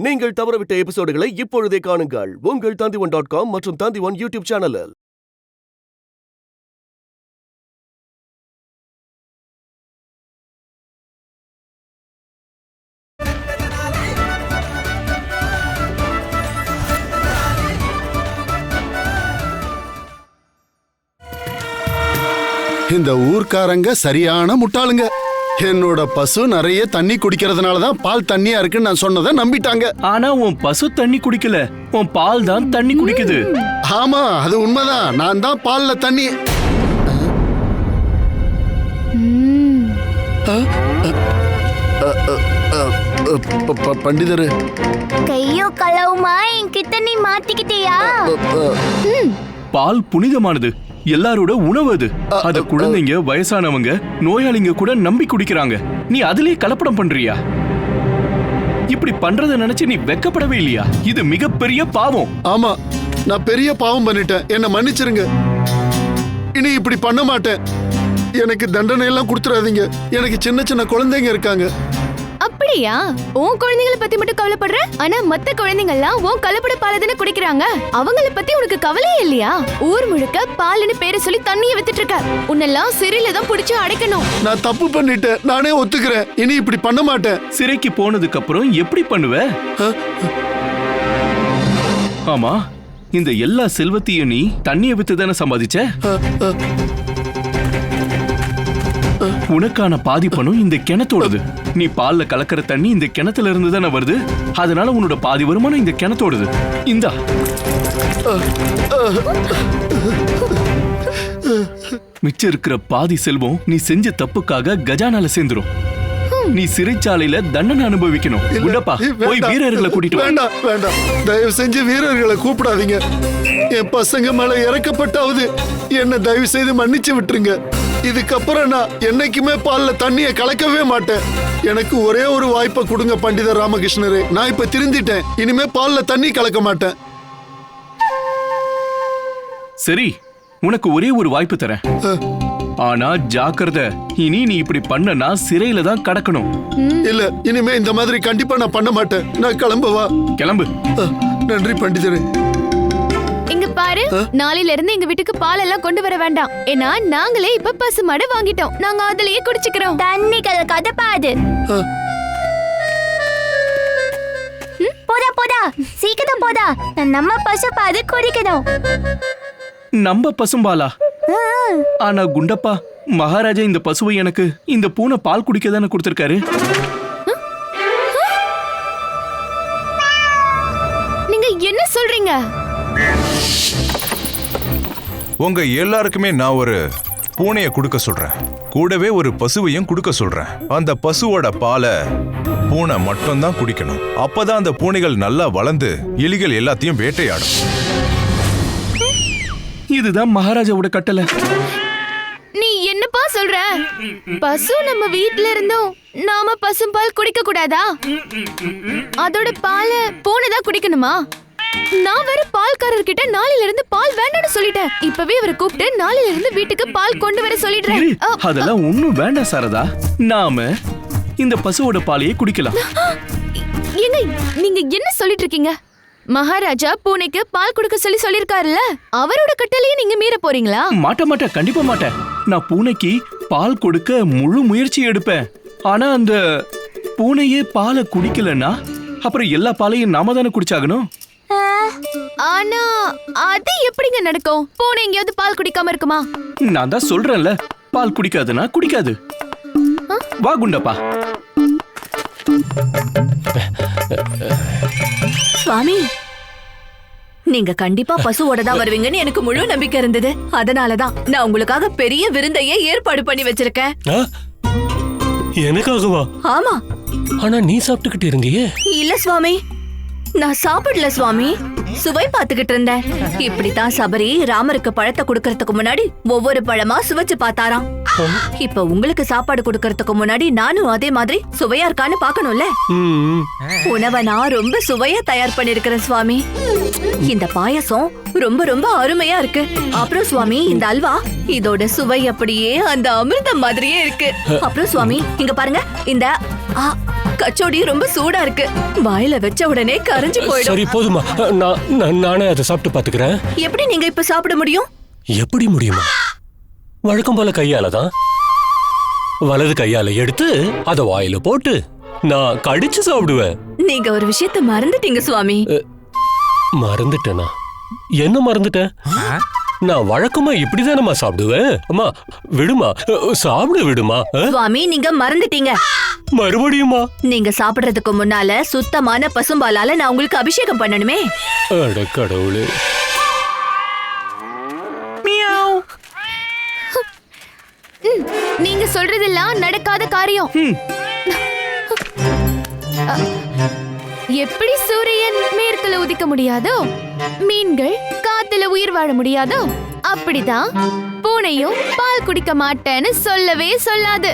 நீங்கள் தவறவிட்ட எபிசோடுகளை இப்பொழுதே காணுங்கள் உங்கள் Tandivan.com மற்றும் Tandivan யூடியூப் சேனலில். இந்த ஊர்க்காரங்க சரியான முட்டாளுங்க. என்னோட பசு நிறைய தண்ணி குடிக்கிறதுனாலதான் பால் தண்ணியா இருக்குன்னு நான் சொன்னதை நம்பிட்டாங்க. ஆனா உன் பசு தண்ணி குடிக்கல, உன் பால் தான் தண்ணி குடிக்குது. ஆமா, அது உண்மைதான். நான் தான் பால்ல தண்ணி. பண்டிதரு, கையோ களவுமா என்கிட்ட நீ மாட்டிக்கிட்டியா? பால் புனிதமானது, எல்லாரோட உணவு அது. அத குழந்தைங்க, வயசானவங்க, நோயாளிங்க கூட நம்பி குடிக்கிறாங்க. நீ அதிலே கலப்படம் பண்றியா? இப்படி பண்றத நினைச்சு நீ வெக்கப்படவே இல்லையா? இது மிகப்பெரிய பாவம். ஆமா, நான் பெரிய பாவம் பண்ணிட்டேன். என்ன மன்னிச்சிருங்க. இனி இப்படி பண்ண மாட்டேன். எனக்கு தண்டனை எல்லாம் கொடுத்துறாதீங்க. எனக்கு சின்ன சின்ன குழந்தைங்க இருக்காங்க. அப்படியா? உன் குழந்தைகளை பத்தி மட்டும் கவலைப்படுற? ஆனா மத்த குழந்தைங்க எல்லாம் உன் கலப்பட பாலை தானே குடிக்கிறாங்க. அவங்கள பத்தி உனக்கு கவலையே இல்லையா? ஊர் முழுக்க பால்னு பேரை சொல்லி தண்ணியை வித்துட்டு இருக்க. உன்னெல்லாம் சிறையில தான் புடிச்சு அடைக்கணும். நான் தப்பு பண்ணிட்டேன், நானே ஒத்துக்கிறேன். இனி இப்படி பண்ண மாட்டேன். சிறைக்கு போனதுக்கு அப்புறம் எப்படி பண்ணுவ? ஆமா, இந்த எல்லா செல்வத்தையும் நீ தண்ணியை வித்து தானே சம்பாதிச்ச. உனக்கான பாதி பணம் இந்த கிணத்தோடது. நீ பால்ல கலக்கிற தண்ணி இந்த கிணத்துல இருந்து தானே வருது. அதனால உன்னோட பாதி வருமானம் இந்த கிணத்தோடது. இந்தா. மிச்சம் இருக்கிற பாதி செல்வம் நீ செஞ்ச தப்புக்காக கஜானால சேர்ந்துரும். நீ சிறைச்சாலையில தண்டனை அனுபவிக்கணும். குண்டப்பா, போய் வீரர்களை கூட்டிட்டு. வேண்டாம் வேண்டாம், தயவு செஞ்சு வீரர்களை கூப்பிடாதீங்க. என் பசங்க மேல இறக்கப்பட்டாவது என்ன தயவு செய்து மன்னிச்சு விட்டுருங்க. இதுக்கப்புறம் நான் என்னைக்குமே பால்ல தண்ணியை கலக்கவே மாட்டேன். எனக்கு ஒரே ஒரு வாய்ப்பை கொடுங்க பண்டிதர் ராமகிருஷ்ணரே. நான் இப்ப திருந்திட்டேன். இனிமே பால்ல தண்ணி கலக்க மாட்டேன். சரி, உனக்கு ஒரே ஒரு வாய்ப்பு தரேன். ஆனா ஜாக்கிரதை, இனி நீ இப்படி பண்ணனா சிறையில தான் கடக்கணும். இல்ல, இனிமே இந்த மாதிரி கண்டிப்பா நான் பண்ண மாட்டேன். நான் கிளம்பவா? கிளம்பு. நன்றி பண்டிதரே. இங்க பாரு, நாளையில இருந்து எங்க வீட்டுக்கு பால் எல்லாம் கொண்டு வர வேண்டாம். ஏன்னா நாங்களே இப்ப பசு மாடு வாங்கிட்டோம். நாங்க அதுலயே குடிச்சுக்கிறோம். தண்ணி கதை பாது. போதா போதா, சீக்கிரம் போதா. நம்ம பசு பாது குடிக்கணும். நம்ம பசும்பாலா? ஆனா குண்டப்பா, மகாராஜா இந்த பசுவை எனக்கு இந்த பூனை பால் குடிக்க தானே கொடுத்திருக்காரு. நீங்க என்ன சொல்றீங்க? உங்க எல்லாருக்குமே நான் ஒரு பூனைய கொடுக்க சொல்றேன். கூடவே ஒரு பசுவையும் கொடுக்க சொல்றேன். அந்த பசுவோட பாலை பூனை மட்டும் தான் குடிக்கணும். அப்பதான் அந்த பூனைகள் நல்லா வளர்ந்து எலிகள் எல்லாத்தையும் வேட்டையாடும். இதுதான் மகாராஜாவோட கட்டளை. நீ என்னப்பா சொல்ற? பசு நம்ம வீட்ல இருந்தோம், நாம பசும்பால் குடிக்க கூடாதா? அதோட பாலை பூனை தான் குடிக்கணுமா? நான் வேற பால்காரர்கிட்ட நாளையில இருந்து பால் வேண்டாம்னு சொல்லிட்டேன். இப்பவே அவரை கூப்பிட்டு நாளையில இருந்து வீட்டுக்கு பால் கொண்டு வர சொல்லிடுறேன். அதெல்லாம் ஒண்ணும் வேண்டாம் சாரதா. நாம இந்த பசுவோட பாலையே குடிக்கலாம். ஏங்க, நீங்க என்ன சொல்லிட்டு இருக்கீங்க? மகாராஜா பூனைக்கு பால் கொடுக்க சொல்லி சொல்லிருக்காருல்ல, அவரோட கட்டளையை நீங்க மீற போறீங்களா? மாட்டேன், கண்டிப்பா மாட்டேன். நான் பூனைக்கு பால் கொடுக்க முழு முயற்சி எடுப்பேன். ஆனா அந்த பூனையே பாலை குடிக்கலன்னா அப்புறம் எல்லா பாலையும் நாம தானே குடிச்சாகணும். ஆனா அது எப்படிங்க நடக்கும்? பூனை எங்கேயாவது பால் குடிக்காம இருக்குமா? நான் தான் சொல்றேன்ல, பால் குடிக்காதுன்னா குடிக்காது. வா குண்டப்பா. சுவாமி, நீங்க கண்டிப்பா பசுவோட தான் வருவீங்கன்னு எனக்கு முழு நம்பிக்கை இருந்தது. அதனாலதான் நான் உங்களுக்காக பெரிய விருந்தையே ஏற்பாடு பண்ணி வச்சிருக்கேன். எனக்காகவா? ஆமா. ஆனா நீ சாப்பிட்டுக்கிட்டு இருந்தியே. இல்ல சுவாமி, நான் சாப்பிடல சுவாமி, சுவை பார்த்துக்கிட்டு இருந்தேன். இப்படித்தான் சபரி ராமருக்கு பழத்தை கொடுக்கறதுக்கு முன்னாடி ஒவ்வொரு பழமா சுவைச்சு பார்த்தாராம். இப்ப உங்களுக்கு சாப்பாடு கொடுக்கறதுக்கு முன்னாடி நானும் அதே மாதிரி சுவையா இருக்கான்னு பாக்கணும்ல. உணவை நான் ரொம்ப சுவையா தயார் பண்ணிருக்கிறேன் சுவாமி. இந்த பாயசம் ரொம்ப ரொம்ப அருமையா இருக்கு. அப்புறம் சுவாமி, இந்த அல்வா, இதோட சுவை அப்படியே அந்த அமிர்தம் மாதிரியே இருக்கு. அப்புறம் சுவாமி, இங்க பாருங்க, இந்த ஆ, கச்சோடி ரொம்ப சூடா இருக்கு. வாயில வச்ச உடனே கரைஞ்சு போயிடும். சரி போதுமா, நானே அதை சாப்பிட்டு பாத்துக்கிறேன். எப்படி நீங்க இப்ப சாப்பிட முடியும்? எப்படி முடியுமா? வழக்கம் போல கையால தான். வலது கையால எடுத்து அத வாயில போட்டு நான் கடிச்சு சாப்பிடுவேன். நீங்க ஒரு விஷயத்த மறந்துட்டீங்க சுவாமி. மறந்துட்டேனா? என்ன மறந்துட்டேன்? நான் வழக்கமா இப்படிதானம்மா சாப்பிடுவேன். அம்மா விடுமா, சாப்பிட விடுமா. சுவாமி நீங்க மறந்துட்டீங்க. மறுபடியுமா? நீங்க சாப்பிடுறதுக்கு முன்னால சுத்தமான பசும்பாலால நான் உங்களுக்கு அபிஷேகம் பண்ணணுமே. அட கடவுளே. நீங்க சொல்றதெல்லாம் நடக்காத காரியம். எப்படி சூரியன் மேற்குல உதிக்க முடியாதோ, மீன்கள் காத்துல உயிர் வாழ முடியாதோ, அப்படிதான் பூனையும் பால் குடிக்க மாட்டேன்னு சொல்லவே சொல்லாது.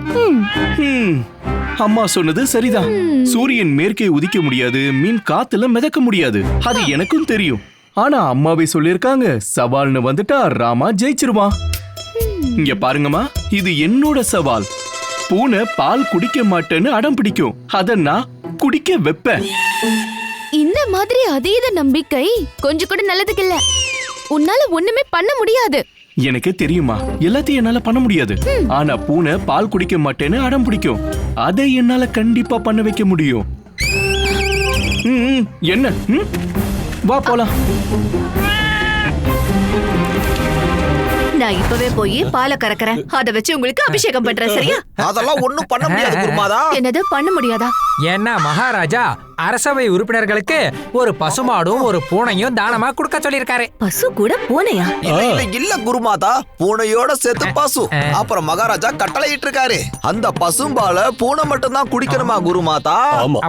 அம்மா சொன்னது சரிதான். சூரியன் மேற்கே உதிக்க முடியாது, மீன் காத்துல மிதக்க முடியாது. அது எனக்கும் தெரியும். ஆனா அம்மாவே சொல்லிருக்காங்க, சவால்னு வந்துட்டா ராமா ஜெயிச்சிருவான். இங்க பாருங்கம்மா, இது என்னோட சவால். பூனை பால் குடிக்க மாட்டேன்னு அடம் பிடிக்கும், அத நான் குடிக்க வைப்பேன். இந்த மாதிரி அதீத நம்பிக்கை கொஞ்சம் கூட நல்லதுக்கு இல்ல. உன்னால ஒண்ணுமே பண்ண முடியாது. எனக்கு தெரியுமா, எல்லாத்தையும் என்னால பண்ண முடியாது. ஆனா பூனை பால் குடிக்க மாட்டேன்னு அடம் பிடிக்கும், அதை என்னால கண்டிப்பா பண்ண வைக்க முடியும். என்ன? வா போலாம். நான் இப்பவே போய் பாலை கறக்கறேன். அத வச்சு உங்களுக்கு அபிஷேகம் பண்றேன். சரியா? அதெல்லாம் ஒண்ணும் பண்ண முடியாது குருமாதா. என்னது பண்ண முடியாதா? என்ன மகாராஜா அரசவை உறுப்பினர்களுக்கு ஒரு பசுமாடும் ஒரு பூனையும் தானமா கொடுக்க சொல்லிருக்காரு. பசு கூட பூனையா? இல்ல குருமாதா, பூனையோட சேர்த்து பசு. அப்புறம் மகாராஜா கட்டளையிட்டு இருக்காரு, அந்த பசும்பால பூனை மட்டும் தான் குடிக்கணுமா குருமாதா.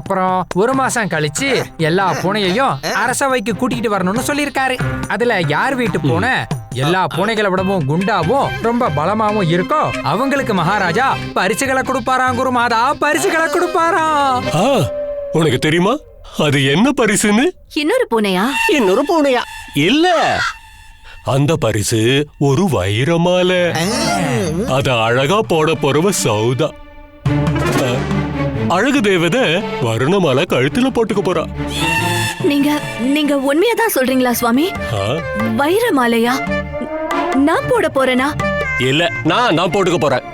அப்புறம் ஒரு மாசம் கழிச்சு எல்லா பூனையையும் அரசவைக்கு கூட்டிட்டு வரணும்னு சொல்லிருக்காரு. அதுல யார் வீட்டு பூனை எல்லா பூனைகளை விடவும் குண்டாவும் ரொம்ப பலமாவும் இருக்கோ அவங்களுக்கு மகாராஜா பரிசுகளை கொடுப்பாராம் குருமாதா, பரிசுகளை கொடுப்பாராம். உனக்கு தெரியுமா அது என்ன பரிசுன்னு? இன்னொரு பூனையா? இன்னொரு பூனையா? இல்ல, அந்த பரிசு ஒரு வைரமாலை. அத அழகா போட போறவ சௌதா. அழகு தேவதை வருணமாலை கழுத்துல போட்டுக்க போறா. நீங்க உண்மையாதான் சொல்றீங்களா சுவாமி? வைரமாலையா? நான் போட போறேனா? இல்ல, நான் போட்டுக்க போறேன்.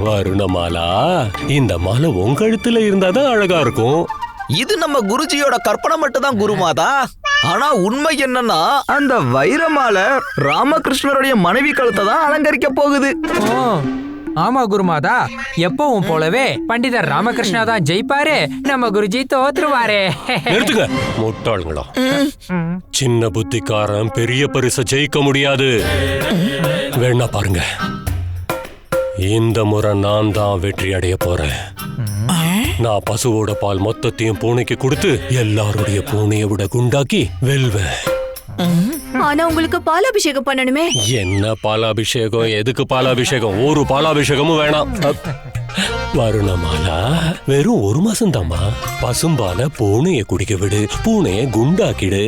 வருணமாலா, இந்த மாலை உங்க கழுத்துல இருந்தாதான் அழகா இருக்கும். இது நம்ம குருஜியோட கற்பனை மட்டும் தான் குருமாதா. ஆனா உண்மை என்னன்னா, அந்த வைரமால ராமகிருஷ்ணருடைய மனைவி கழுத்தை தான் அலங்கரிக்க போகுது. ஆமா குருமாதா, எப்பவும் போலவே பண்டிதர் ராமகிருஷ்ணா தான் ஜெயிப்பாரு, நம்ம குருஜி தோத்துருவாரு. நிறுத்துங்க முட்டாளுங்களா. சின்ன புத்திக்காரன் பெரிய பரிசை ஜெயிக்க முடியாது. வேணா பாருங்க, இந்த முறை நான் தான் வெற்றி அடைய போறேன். நான் பசுவோட பால் மொத்தத்தையும் பூனைக்கு கொடுத்து எல்லாருடைய பூனையை விட குண்டாக்கி வெல்வேன். ஆனா உங்களுக்கு பாலாபிஷேகம் பண்ணணுமே. என்ன பாலாபிஷேகம்? எதுக்கு பாலாபிஷேகம்? ஒரு பாலாபிஷேகமும் வேணாம். வருணமாலா, வெறும் ஒரு மாசம் தாமா. பசும்பால பூனைய குடிக்க விடு, பூனைய குண்டாக்கிடு,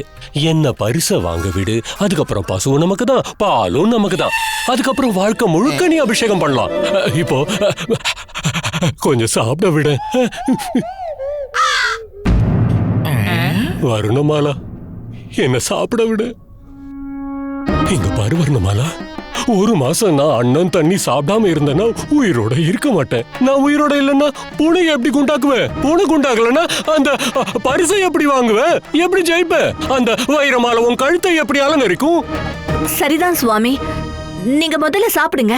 என்ன பரிசை வாங்க விடு. அதுக்கப்புறம் பசுவும் நமக்கு தான், பாலும் நமக்கு தான். அதுக்கப்புறம் வாழ்க்கை முழுக்க நீ அபிஷேகம் பண்ணலாம். இப்போ கொஞ்சம் சாப்பிட விடு. வருணமாலா, என்ன சாப்பிட விடு. இங்க பாரு வருணமாலா, ஒரு மாசம் நான் அண்ணன் தண்ணி சாப்பிடாம இருந்தேன்னா உயிரோட இருக்க மாட்டேன். நான் உயிரோட இல்லைன்னா பூனையை எப்படி குண்டாக்குவேன்? பூனை குண்டாக்கலன்னா அந்த பரிசை எப்படி வாங்குவேன்? எப்படி ஜெயிப்பேன்? அந்த வைரமால உன் கழுத்தை எப்படி அலங்கரிக்கும்? சரிதான் சுவாமி, நீங்க முதல்ல சாப்பிடுங்க.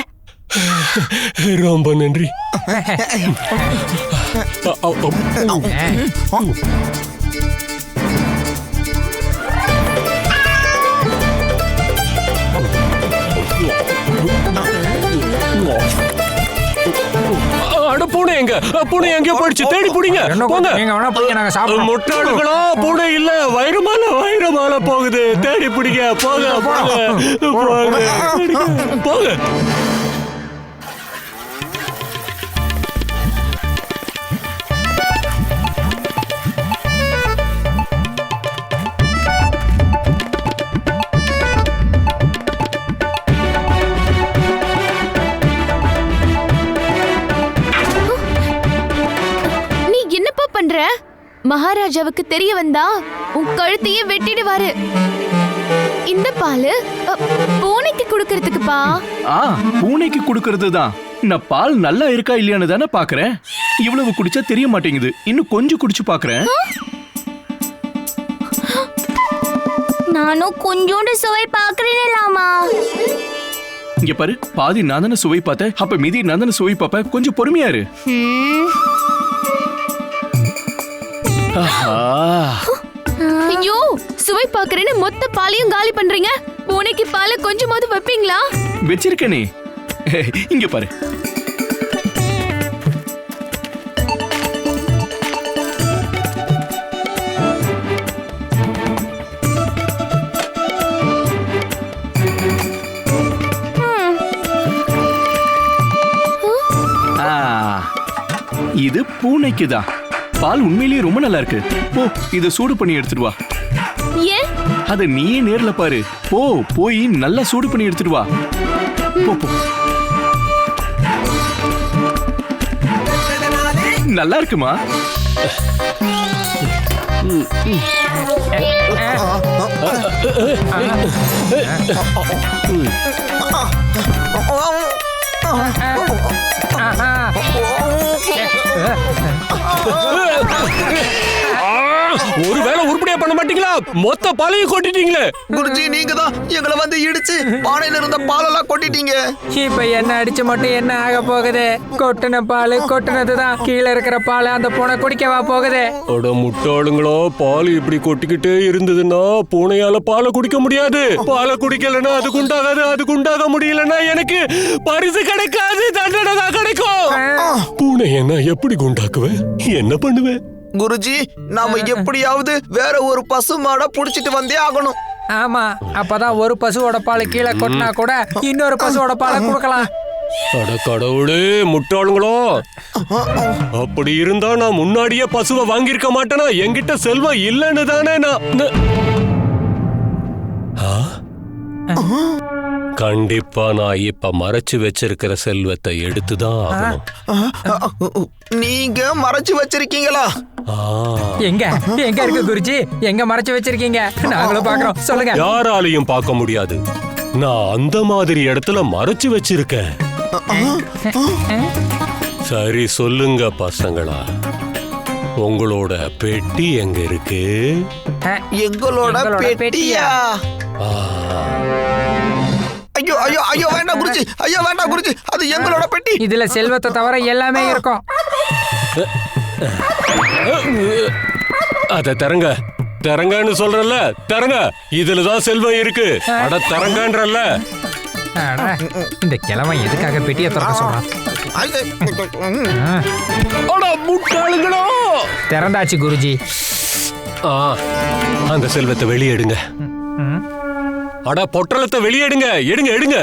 ரொம்ப நன்றி. அட பூனை எங்க? பூனை எங்க போயிடுச்சு? தேடி புடிங்க. போங்க. முட்டாளுகளா, பூனை இல்ல, வைரமாலை போகுது. தேடி பிடிங்க. போங்க போங்க போங்க. நீ பண்ற? மகாராஜாவுக்கு தெரிய வந்தா உன் கழுத்தையே வெட்டிடுவாரு. இந்த பாலு பூனைக்கு குடுக்கறதுக்குப்பா. பூனைக்கு குடுக்கறது தான். நான் பால் நல்லா இருக்கா இல்லையான்னு தானே பாக்குறேன். இவ்வளவு குடிச்சா தெரிய மாட்டேங்குது. இன்னும் கொஞ்சம் குடிச்சு பாக்குறேன். நானும் கொஞ்சோண்டு சுவை பாக்குறேன்லாமா. இங்க பாரு, பாதி நான் தானே சுவை பார்த்தேன், அப்ப மீதி நான் தானே சுவை பார்ப்பேன். கொஞ்சம் பொறுமையா இரு. ஐயோ, சுவை பாக்குறேன்னு மொத்த பாலையும் காலி பண்றீங்க. பூனைக்கு பாலை கொஞ்சமாவது வைப்பீங்களா? வச்சிருக்கனே, இங்க பாரு. இது பூனைக்கு தான். பால் உண்மையிலேயே ரொம்ப நல்லா இருக்கு. போ, இத சூடு பண்ணி எடுத்துட்டு வா. ஏன்? அத நீயே நேர்ல பாரு. போ, போய் நல்லா சூடு பண்ணி எடுத்துட்டு வா. போ போ. நல்லா இருக்குமா? ஒரு வேளை உருப்படியா பண்ண மாட்டீங்களா? மொத்த பாலையும் கொட்டிட்டீங்களே. குருஜி, நீங்க தான் எங்களை வந்து இடிச்சு பானையில இருந்த பாலெல்லாம் கொட்டிட்டீங்க. இப்ப என்ன அடிச்சு மட்டும் என்ன ஆக போகுது? கொட்டின பால் கொட்டினதுதான். கீழே இருக்கிற பால் அந்த பூனை குடிக்கவா போகுது? அட முட்டாளுங்களோ, பால் இப்படி கொட்டிக்கிட்டே இருந்ததுன்னா பூனையால பாலை குடிக்க முடியாது. பாலை குடிக்கலன்னா அது குண்டாகாது. அது குண்டாக முடியலன்னா எனக்கு பரிசு கிடைக்காது, தண்டனை தான் கிடைக்கும். பூனை என்ன எப்படி குண்டாக்குவேன்? என்ன பண்ணுவேன்? குருஜி, நாம எப்படியாவது வேற ஒரு பசு மாடை புடிச்சிட்டு வந்தே ஆகணும். ஆமா, அப்பதான் ஒரு பசுவோட பால் கீழே கொட்டினா கூட இன்னொரு பசுவோட பாலை கொடுக்கலாம். அட கடவுளே, முட்டாளுங்களோ! அப்படி இருந்தா நான் முன்னாடியே பசுவை வாங்கியிருக்க மாட்டேனா? என்கிட்ட செல்வம் இல்லைன்னு தானே கண்டிப்பா நான் இப்ப மறைச்சு வச்சிருக்கிற செல்வத்தை எடுத்துதான் ஆகணும். நீங்க மறைச்சு வச்சிருக்கீங்களா? எங்க எங்க இருக்கு குருஜி? எங்க மறைச்சு வச்சிருக்கீங்க? நாங்களும் பாக்குறோம், சொல்லுங்க. யாராலையும் பார்க்க முடியாது. நான் அந்த மாதிரி இடத்துல மறைச்சு வச்சிருக்கேன். சரி, சொல்லுங்க பசங்களா, உங்களோட பெட்டி எங்க இருக்கு? எங்களோட பெட்டியா? ஐயோ ஐயோ ஐயோ, வேண்டாம் குருஜி, ஐயோ வேண்டாம் குருஜி, அது எங்களோட பெட்டி. இதுல செல்வத்தை தவிர எல்லாமே இருக்கும். அத தரங்க, தரங்கன்னு சொல்றல, தரங்க. இதுலதான் செல்வம் இருக்கு. அட தரங்கன்றல. இந்த கிழமை எதுக்காக பெட்டியை திறக்க சொல்றான்? முட்டாளுங்களோ! திறந்தாச்சு குருஜி. அந்த செல்வத்தை வெளியே எடுங்க. அட பொட்டலத்தை வெளியே எடுங்க. எடுங்க எடுங்க.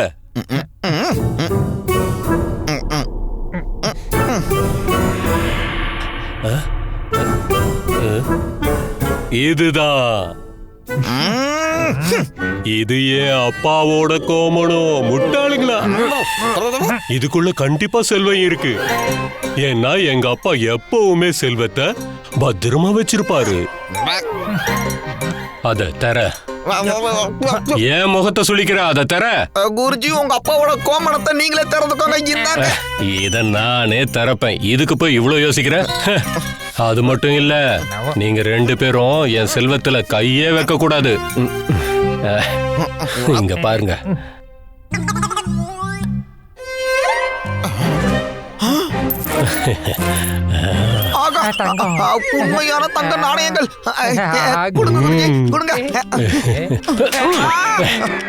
இதுதான். இது ஏன் அப்பாவோட கோமணம். முட்டாளுங்களா, இதுக்குள்ள கண்டிப்பா செல்வம் இருக்கு. ஏன்னா எங்க அப்பா எப்பவுமே செல்வத்தை பத்திரமா வச்சிருப்பாரு. அத தர. ஏன் முகத்தை சுளிக்கிற? அத தர. குருஜி, உங்க அப்பாவோட கோமணத்தை நீங்களே திறந்துக்கோங்க. இத நானே தரப்பேன். இதுக்கு போய் இவ்வளவு யோசிக்கிற? அது மட்டும் இல்ல, நீங்க ரெண்டு பேரும் என் செல்வத்துல கையே வைக்க கூடாது. இங்க பாருங்க. உண்மையான தங்க நாணயங்கள். கொடுங்க.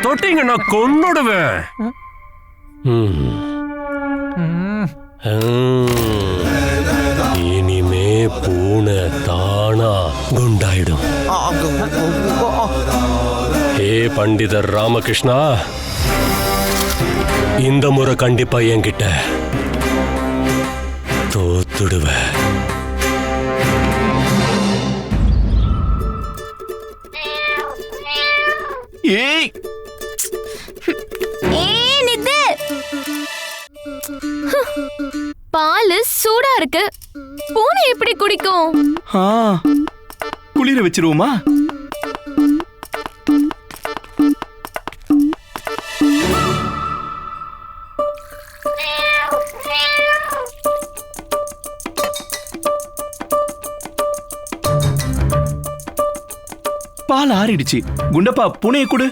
தொட்டீங்க நான் கொன்னுடுவேன். இனிமே பூனை தானா குண்டாயிடும். ஹே பண்டிதர் ராமகிருஷ்ணா, இந்த முறை கண்டிப்பா என்கிட்ட தோத்துடுவ. பால் சூடா இருக்கு. பூனையை எப்படி குடிக்கும்? ஆ, குளிர வச்சிருவோமா? பால் ஆறிடுச்சு. குண்டப்பா பூனையை கொடு.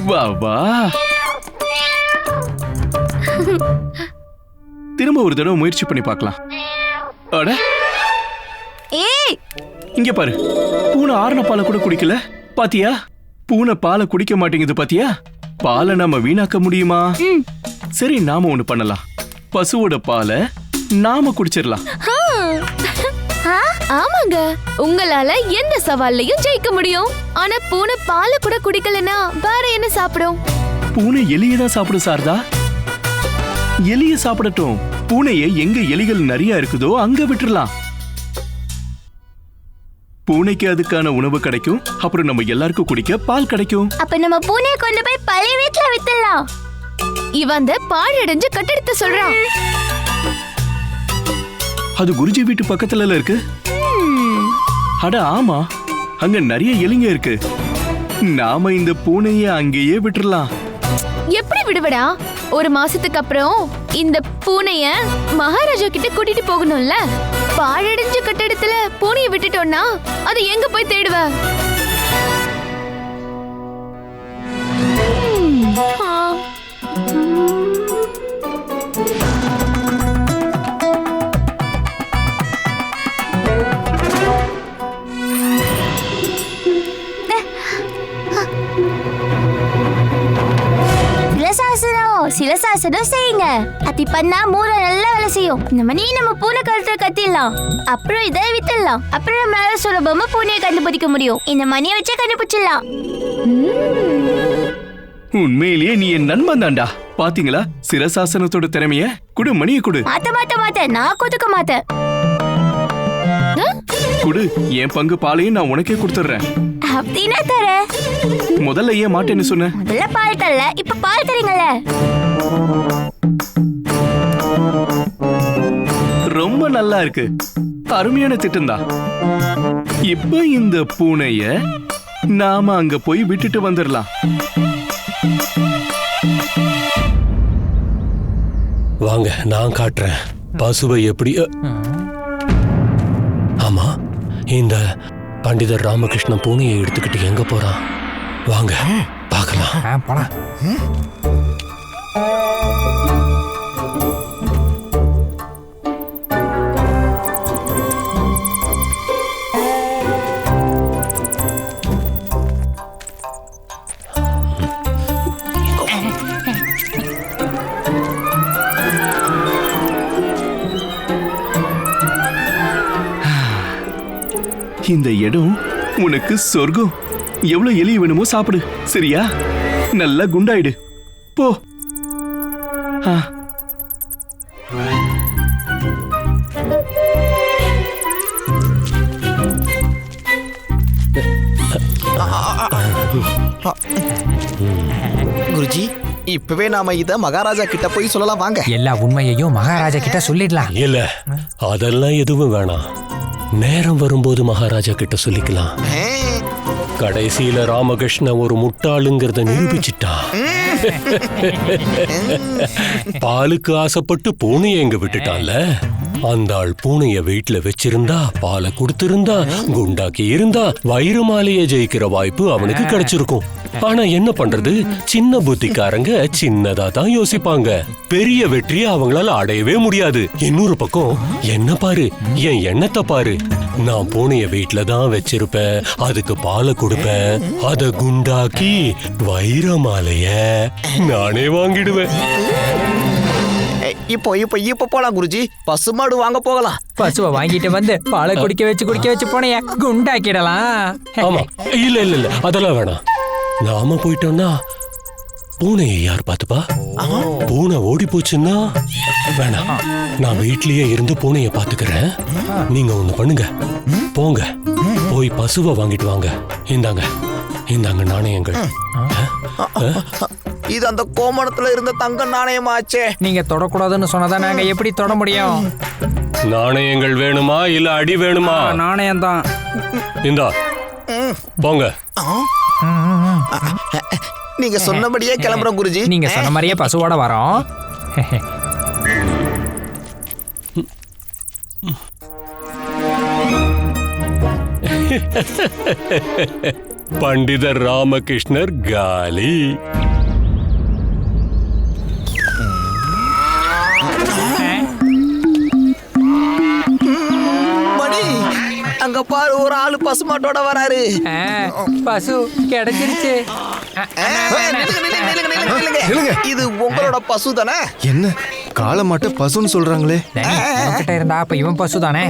வா வா. திரும்ப ஒரு தடவை முயற்சி பண்ணி பார்க்கலாம். அட, ஏய், இங்க பாரு. பூனை ஆறுன பாலை கூட குடிக்கல. பாத்தியா? பூனை பாலை குடிக்க மாட்டேங்குது பாத்தியா? பாலை நாம வீணாக்க முடியுமா? சரி, நாம ஒண்ணு பண்ணலாம். பசுவோட பாலை நாம குடிச்சிடலாம். ஆமாங்க, உங்களால எந்த சவால்லையும் ஜெயிக்க முடியும். ஆனா பூனை பாலை கூட குடிக்கலனா வேற என்ன சாப்பிடும்? பூனை எலியை தான் சாப்பிடும் சாரதா. எலிய சாப்பிடட்டும். பூனையை எங்க எலிகள் நிறைய இருக்குதோ அங்க விட்டுறலாம். பூனைக்கு அதுக்கான உணவு கிடைக்கும். அப்புறம் நம்ம எல்லாருக்கும் குடிக்க பால் கிடைக்கும். அப்ப நம்ம பூனையை கொண்டு போய் பழைய வீட்டுல வித்துடலாம். இவன் அந்த பாழடைஞ்ச கட்டடத்தை சொல்றான். அது குருஜி வீட்டு பக்கத்துல இருக்கு. அட ஆமா, அங்க நிறைய எலிங்க இருக்கு. நாம இந்த பூனைய அங்கேயே விட்டுறலாம். எப்படி விடுவடா? ஒரு மாசத்துக்கு அப்புறம் இந்த பூனைய மகாராஜா கிட்ட கூட்டிட்டு போகணும்ல. பாழடைஞ்ச கட்டடத்துல பூனைய விட்டுட்டோம்னா அது எங்க போய் தேடுவ? சிலசாசனம் செய்யுங்க. அப்படி பண்ணா மூளை நல்லா வேலை செய்யும். இந்த மணி நம்ம பூனை கழுத்துல கத்திடலாம். அப்புறம் இதை வித்துடலாம். அப்புறம் நம்மளால சுலபமா பூனையை கண்டுபிடிக்க முடியும். இந்த மணியை வச்சே கண்டுபிடிச்சிடலாம். உண்மையிலேயே நீ என் நண்பன் தான்டா. பாத்தீங்களா சிரசாசனத்தோட திறமைய? குடு, மணியை குடு. மாத்த நான் கொடுக்க மாட்டேன். குடு, என் பங்கு பாலையும் நான் உனக்கே கொடுத்துறேன். அப்படின்னா தர. முதல்ல ஏன் மாட்டேன்னு சொன்ன? முதல்ல பால் தரல, இப்ப பால் தரீங்கல்ல. ரொம்ப நல்லா இருக்கு. அருமையான திட்டம் தான். இப்ப இந்த பூனைய நாம அங்க போய் விட்டுட்டு வந்துடலாம். வாங்க, நான் காட்டுறேன் பசுவை எப்படி. ஆமா, இந்த பண்டிதர் ராமகிருஷ்ணன் பூனையை எடுத்துக்கிட்டு எங்க போறான்? வாங்க பார்க்கலாம். போலாம். இந்த இடம் உனக்கு சொர்க்கம். எவ்வளவு எலி வேணுமோ சாப்பிடு, சரியா? நல்லா குண்டாயிடு. போ. குருஜி, இப்பவே நாம இத மகாராஜா கிட்ட போய் சொல்லலாம். வாங்க, எல்லா உண்மையையும் மகாராஜா கிட்ட சொல்லிடலாம். இல்ல, அதெல்லாம் எதுவும் வேணாம். நேரம் வரும்போது மகாராஜா கிட்ட சொல்லிக்கலாம். கடைசியில ராமகிருஷ்ண ஒரு முட்டாளுங்கிறத நிரூபிச்சிட்டான். பாலுக்கு ஆசைப்பட்டு பூனையை எங்க விட்டுட்டான்ல. அந்த ஆள் பூனைய வீட்டுல வச்சிருந்தா, பாலை கொடுத்திருந்தா, குண்டாக்கி இருந்தா, வயிறு மாலைய ஜெயிக்கிற வாய்ப்பு அவனுக்கு கிடைச்சிருக்கும். ஆனா என்ன பண்றது, சின்ன புத்திக்காரங்க சின்னதா தான் யோசிப்பாங்க. பெரிய வெற்றியை அவங்களால அடையவே முடியாது. இன்னொரு பக்கம் என்ன பாரு, என் எண்ணத்தை பாரு. நான் பூனைய வீட்டுல தான் வச்சிருப்பேன், அதுக்கு பாலை கொடுப்பேன், அத குண்டாக்கி வைர மாலைய நானே வாங்கிடுவேன். இப்போ போலாம் குருஜி. பசுமாடு வாங்க போகலாம். பசுவை வாங்கிட்டு வந்து பாலை குடிக்க வச்சு போனைய குண்டாக்கிடலாம். ஆமா, இல்ல இல்ல இல்ல, அதெல்லாம் வேணாம். நாம போயிட்டோம்னா பூனையை யார் பாத்துப்பா? பூனை ஓடி போச்சுன்னா வேணாம். நான் வீட்லயே இருந்து பூனைய பாத்துக்கிறேன். நீங்க ஒண்ணு பண்ணுங்க, போங்க போய் பசுவை வாங்கிட்டு வாங்க. இந்தாங்க இந்தாங்க நாணயங்கள். இது அந்த கோமணத்துல இருந்த தங்க நாணயமாச்சே. நீங்க தொடக்கூடாதுன்னு சொன்னதா நாங்க எப்படி தொட முடியும்? நாணயங்கள் வேணுமா இல்ல அடி வேணுமா? நாணயம் தான். இந்தா போங்க. நீங்க சொன்னபடியே கிளம்புறோம் குருஜி. நீங்க சொன்ன மாதிரியே பசுவோட வரோம். பண்டிதர் ராமகிருஷ்ணர் காலி. மணி, அங்க பாரு, ஒரு ஆளு பசுமாட்டோட வராரு. பசு கிடைச்சிருச்சு. நில்லுங்க. இது உங்களோட பசு தானே? என்ன காளமாட்ட பசுன்னு சொல்றாங்களே? கிட்ட இருந்தா அப்ப இவன் பசு தானே?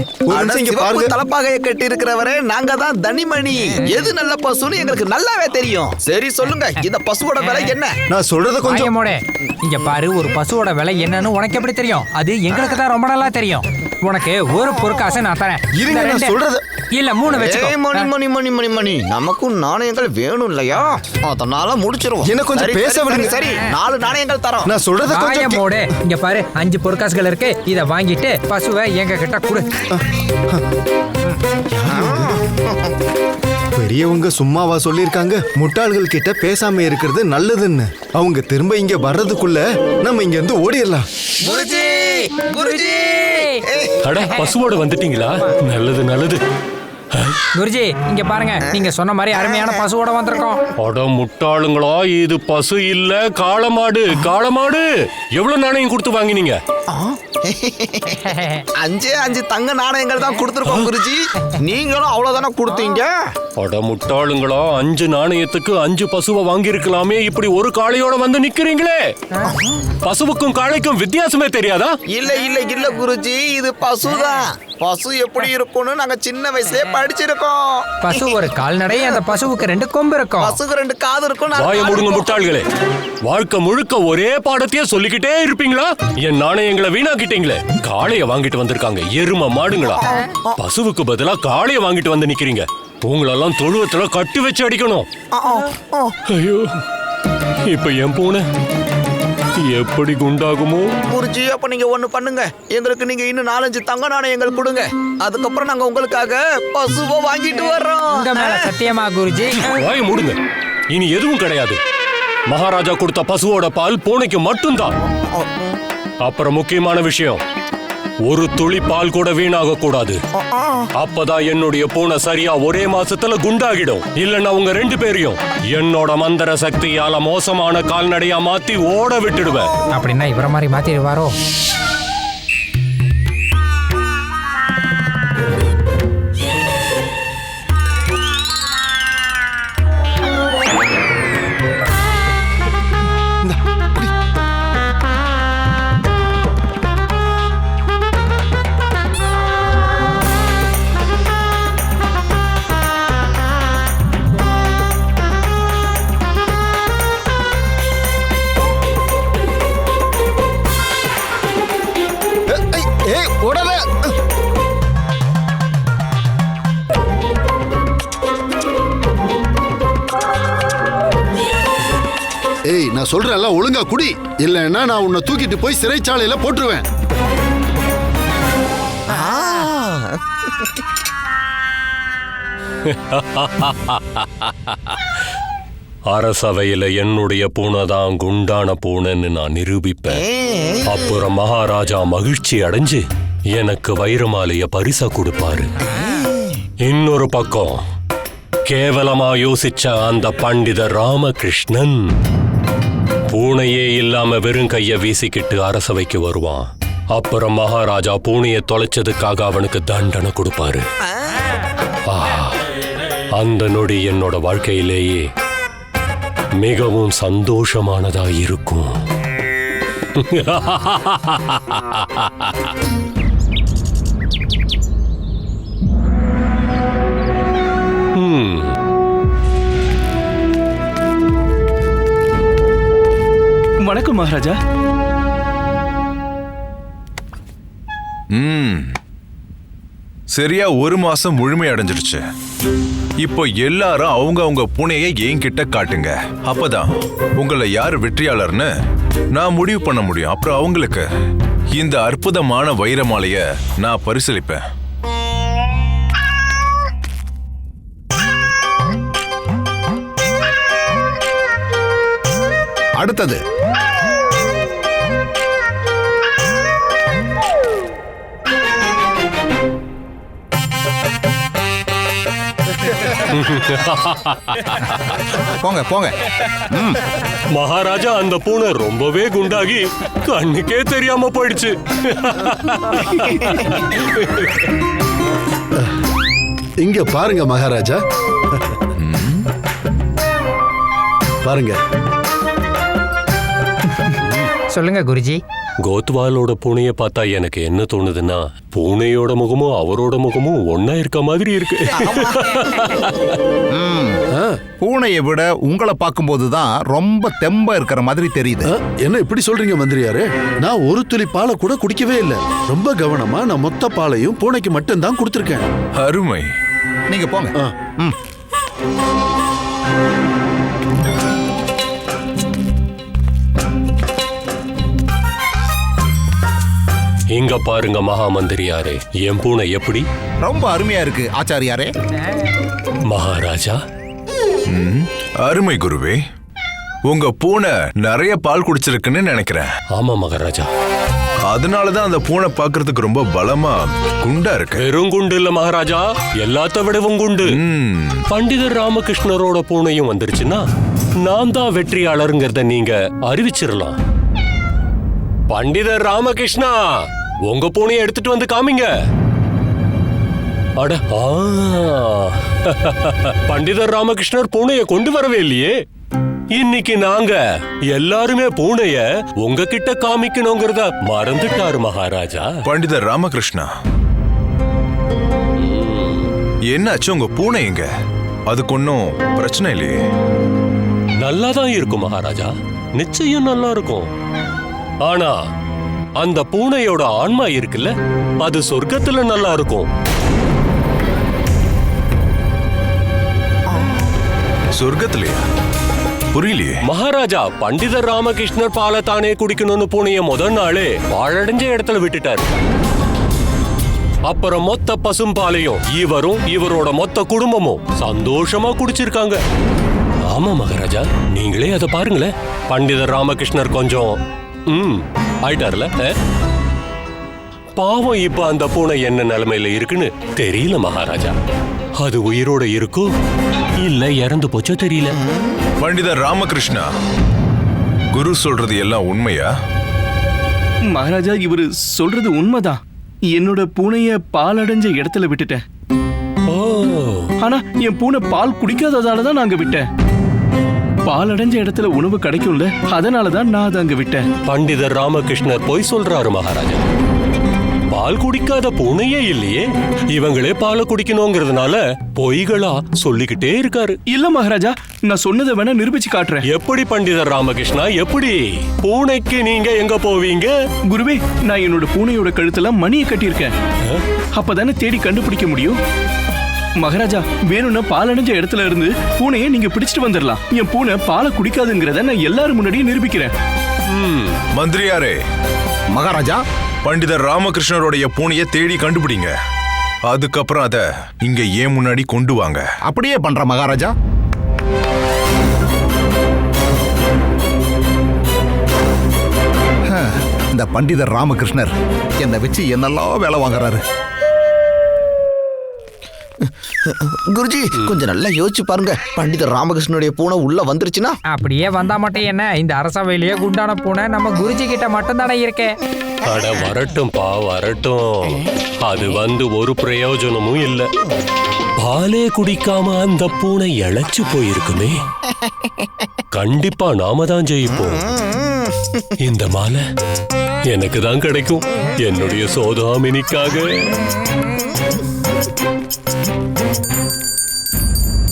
தலப்பாகையை கட்டி இருக்கிறவரே நாங்க தான் தனிமணி. எது நல்ல பசுன்னு எங்களுக்கு நல்லாவே தெரியும். சரி சொல்லுங்க, இந்த பசுவோட விலை என்ன? நான் சொல்றத கொஞ்சம் இங்க பாரு, ஒரு பசுவோட விலை என்னன்னு உனக்கு எப்படி தெரியும்? அது எங்களுக்கு தான் ரொம்ப நல்லா தெரியும். உனக்கு ஒரு பொற்காசை நான் தரேன். இருங்க, நான் சொல்றது இல்ல 3 வச்சுக்கோ. மணி நமக்கும் நாணயங்கள் வேணும் இல்லையா? அதனால முடிச்சிருவோம். என்ன கொஞ்சம் பேச விடுங்க. சரி 4 நாணயங்கள் தரோம். நான் சொல்றத கொஞ்சம் மோடு. இங்க பாரு, 5 பொற்காசுகள் இருக்கு. இத வாங்கிட்டு பசுவை எங்க கிட்ட கொடு. பெரியவங்க சும்மாவா சொல்லிருக்காங்க முட்டாள்கள் கிட்ட பேசாம இருக்கிறது நல்லதுன்னு? அவங்க திரும்ப இங்க வர்றதுக்குள்ள நம்ம இங்க இருந்து ஓடிடலாம். குருஜி, குருஜி. அட, பசுவோட வந்துட்டீங்களா? நல்லது நல்லது. குருஜி, இங்க பாருங்க, நீங்க சொன்ன மாதிரி அருமையான பசுவோட வந்திருக்கோம். அட முட்டாளுங்களா, இது பசு இல்ல காளமாடு. காளமாடு எவ்வளவு நாணயம் கொடுத்து வாங்கினீங்க? 5 தங்க நாணயங்கள் தான் கொடுத்துருக்கோம் குருஜி. நீங்களும் அவ்வளவுதானே கொடுத்தீங்க? அட முட்டாளுங்களா, 5 நாணயத்துக்கு 5 பசுவை வாங்கி இருக்கலாமே, இப்படி ஒரு காளையோட வந்து நிக்கிறீங்களே. பசுவுக்கும் காளைக்கும் வித்தியாசமே தெரியாதா? இல்ல குருஜி, இது பசுதான். பசு எப்படி இருக்கும்னு நாங்க சின்ன வயசுலயே படிச்சிருக்கோம். பசு ஒரு கால்நடை, அந்த பசுவுக்கு 2 கொம்பு இருக்கும். பசுக்கு 2 காது இருக்கும். வாய மூடுங்க முட்டாள்களே. வாழ்க்கை முழுக்க ஒரே பாடத்தையே சொல்லிக்கிட்டே இருப்பீங்களா? என் நாணயங்களை வீணாக்கிட்டீங்களே. காளைய வாங்கிட்டு வந்திருக்காங்க, எரும மாடுங்களா. பசுவுக்கு பதிலா காளைய வாங்கிட்டு வந்து நிக்கிறீங்க. உங்களெல்லாம் தொழுவத்துல கட்டி வச்சு அடிக்கணும். ஐயோ, இப்ப என் பூனை எப்படி குண்டாகுமோ? குருஜி, அப்ப நீங்க ஒண்ணு பண்ணுங்க, எங்களுக்கு நீங்க இன்னும் 4-5 தங்க நாணயங்கள் கொடுங்க. அதுக்கப்புறம் நாங்க உங்களுக்காக பசுவை வாங்கிட்டு வர்றோம். உங்க மேல சத்தியமா குருஜி? வாய மூடுங்க. இனி எதுவும் கிடையாது. மகாராஜா கொடுத்த பசுவோட பால் பூனைக்கு மட்டும்தான். அப்புறம் முக்கியமான விஷயம், ஒரு துளி பால் கூட வீணாக கூடாது. அப்பதான் என்னுடைய பூனை சரியா ஒரே மாசத்துல குண்டாகிடும். இல்லன்னா உங்க 2 பேரையும் என்னோட மந்திர சக்தியால மோசமான கால்நடையா மாத்தி ஓட விட்டுடுவேன். அப்படின்னா இவர மாதிரி மாத்திடுவாரோ? ஏய், நான் சொல்றேன்ல, ஒழுங்கா குடி. இல்லைன்னா நான் உன்னை தூக்கிட்டு போய் சிறைச்சாலையில போட்டுருவேன். அரசவையில என்னுடைய பூனை தான் குண்டான பூனைன்னு நான் நிரூபிப்பேன். அப்புறம் மகாராஜா மகிழ்ச்சி அடைஞ்சு எனக்கு வைரமாலைய பரிசா கொடுப்பாரு. இன்னொரு பக்கம் கேவலமா யோசிச்ச அந்த பண்டிதர் ராமகிருஷ்ணன் பூனையே இல்லாம வெறும் கைய வீசிக்கிட்டு அரசவைக்கு வருவான். அப்புறம் மகாராஜா பூனையை தொலைச்சதுக்காக அவனுக்கு தண்டனை கொடுப்பாரு. அந்த நொடி என்னோட வாழ்க்கையிலேயே மிகவும் சந்தோஷமானதா இருக்கும். வணக்கம் மகாராஜா. சரியா 1 மாசம் முழுமை அடைஞ்சிருச்சு. இப்போ எல்லாரும் அவங்க பூனையை என்கிட்ட காட்டுங்க. அப்பதான் உங்களை யாரு வெற்றியாளர்னு நான் முடிவு பண்ண முடியும். அப்புறம் அவங்களுக்கு இந்த அற்புதமான வைர மாலைய நான் பரிசீலிப்பேன். அடுத்தது போங்க போங்க. மகாராஜா, அந்த பூனை ரொம்பவே குண்டாகி கண்ணுக்கே தெரியாம போயிடுச்சு. இங்க பாருங்க மகாராஜா, பாருங்க. சொல்லுங்க குருஜி. கோத்வாலோட பூனைய பார்த்தா எனக்கு என்ன தோணுதுன்னா, பூனையோட முகமும் அவரோட முகமும் ஒன்னா இருக்க மாதிரி இருக்கு. பூனையை விட உங்களை பார்க்கும்போதுதான் ரொம்ப தெம்பா இருக்கிற மாதிரி தெரியுது. என்ன இப்படி சொல்றீங்க மந்திரியாரே? நான் ஒரு துளி பாலை கூட குடிக்கவே இல்லை. ரொம்ப கவனமா நான் மொத்த பாலையும் பூனைக்கு மட்டும்தான் கொடுத்திருக்கேன். அருமை. நீங்க போங்க. இங்க பாருங்க மகாமந்திரியாரே, என் பூனை எப்படி? ரொம்ப அருமையா இருக்கு ஆச்சாரியாரே. மகாராஜா. அருமை குருவே. உங்க பூனை நிறைய பால் குடிச்சிருக்குன்னு நினைக்கிறேன். ஆமா மகாராஜா. அதனாலதான் அந்த பூனை பாக்குறதுக்கு ரொம்ப பலமா குண்டா இருக்கு. வெறும் குண்டு இல்ல மகாராஜா, எல்லாத்த விடவும் குண்டு. பண்டிதர் ராமகிருஷ்ணரோட பூனையும் வந்துருச்சுன்னா நான் தான் வெற்றியாளருங்கிறத நீங்க அறிவிச்சிடலாம். பண்டிதர் ராமகிருஷ்ணா, உங்க பூனையை எடுத்துட்டு வந்து காமிங்க. அட, பண்டிதர் ராமகிருஷ்ணர் பூனையை கொண்டு வரவே இல்லையே. இன்னைக்கு நாங்க எல்லாருமே பூனைய உங்ககிட்ட காமிக்கணுங்கிறத மறந்துட்டாரு மகாராஜா. பண்டிதர் ராமகிருஷ்ணா, என்னாச்சு? உங்க பூனை எங்க? அதுக்கு ஒன்னும் பிரச்சனை இல்லையே? நல்லாதான் இருக்கும் மகாராஜா, நிச்சயம் நல்லா இருக்கும். ஆனா அந்த பூனையோட ஆன்மா இருக்குல்ல, அது சொர்க்கத்துல நல்லா இருக்கும். சொர்க்கத்திலையா? புரியலையே மகாராஜா. பண்டிதர் ராமகிருஷ்ணர் பாலை தானே குடிக்கணும்னு பூனைய முதல் நாளே வாழடைஞ்ச இடத்துல விட்டுட்டாரு. அப்புறம் மொத்த பசும் பாலையும் இவரும் இவரோட மொத்த குடும்பமும் சந்தோஷமா குடிச்சிருக்காங்க. ஆமா மகாராஜா, நீங்களே அதை பாருங்களேன். பண்டிதர் ராமகிருஷ்ணர் கொஞ்சம் ஆயிட்டார்ல. பாவம், இப்ப அந்த பூனை என்ன நிலைமையில இருக்குன்னு தெரியல மகாராஜா. அது உயிரோட இருக்கோ இல்ல இறந்து போச்சோ தெரியல. பண்டிதர் ராமகிருஷ்ணா, குரு சொல்றது எல்லாம் உண்மையா? மகாராஜா, இவரு சொல்றது உண்மைதான். என்னோட பூனைய பால் அடைஞ்ச இடத்துல விட்டுட்டேன். ஆனா என் பூனை பால் குடிக்காததாலதான் நாங்க விட்டேன். பால் அடைஞ்ச இடத்துல உணவு கிடைக்கும்ல, அதனாலதான் நான் அதை அங்க விட்டேன். பண்டிதர் ராமகிருஷ்ணர் போய் சொல்றாரு மகாராஜா. பால் குடிக்காத பூனையே இல்லையே, இவங்களே பாலை குடிக்கணுங்கிறதுனால பொய்களா சொல்லிக்கிட்டே இருக்காரு. இல்ல மகாராஜா, நான் சொன்னதை வேணா நிரூபிச்சு காட்டுறேன். எப்படி பண்டிதர் ராமகிருஷ்ணா, எப்படி? பூனைக்கு நீங்க எங்க போவீங்க? குருவே, நான் என்னோட பூனையோட கழுத்துல மணியை கட்டியிருக்கேன். அப்பதானே தேடி கண்டுபிடிக்க முடியும். மகாராஜா, வேணும்னா பால் அடைஞ்ச இடத்துல இருந்து பூனையை நீங்க பிடிச்சிட்டு வந்துடலாம். என் பூனை பாலை குடிக்காதுங்கிறத நான் எல்லாரும் முன்னாடியே நிரூபிக்கிறேன். மந்திரியாரே. மகாராஜா, பண்டிதர் ராமகிருஷ்ணருடைய பூனையை தேடி கண்டுபிடிங்க. அதுக்கப்புறம் அத இங்க ஏன் முன்னாடி கொண்டு வாங்க. அப்படியே பண்ற மகாராஜா. இந்த பண்டிதர் ராமகிருஷ்ணர் என்னை வச்சு என்னெல்லாம் வேலை வாங்குறாரு. குருஜி, கொஞ்சம் நல்லா யோசிச்சு பாருங்க. பண்டிதர் ராமகிருஷ்ணனுடைய பூனை உள்ள வந்துருச்சுன்னா? அப்படியே வந்தா மட்டும் என்ன, இந்த அரசவையிலேயே குண்டான பூனை நம்ம குருஜி கிட்ட மட்டும் தானே இருக்கேன். அட வரட்டும்பா, வரட்டும். அது வந்து ஒரு பிரயோஜனமும் இல்ல. பாலே குடிக்காம அந்த பூனை இழைச்சு போயிருக்குமே. கண்டிப்பா நாம தான் ஜெயிப்போம். இந்த மாலை எனக்கு தான் கிடைக்கும், என்னுடைய சோதாமினிக்காக.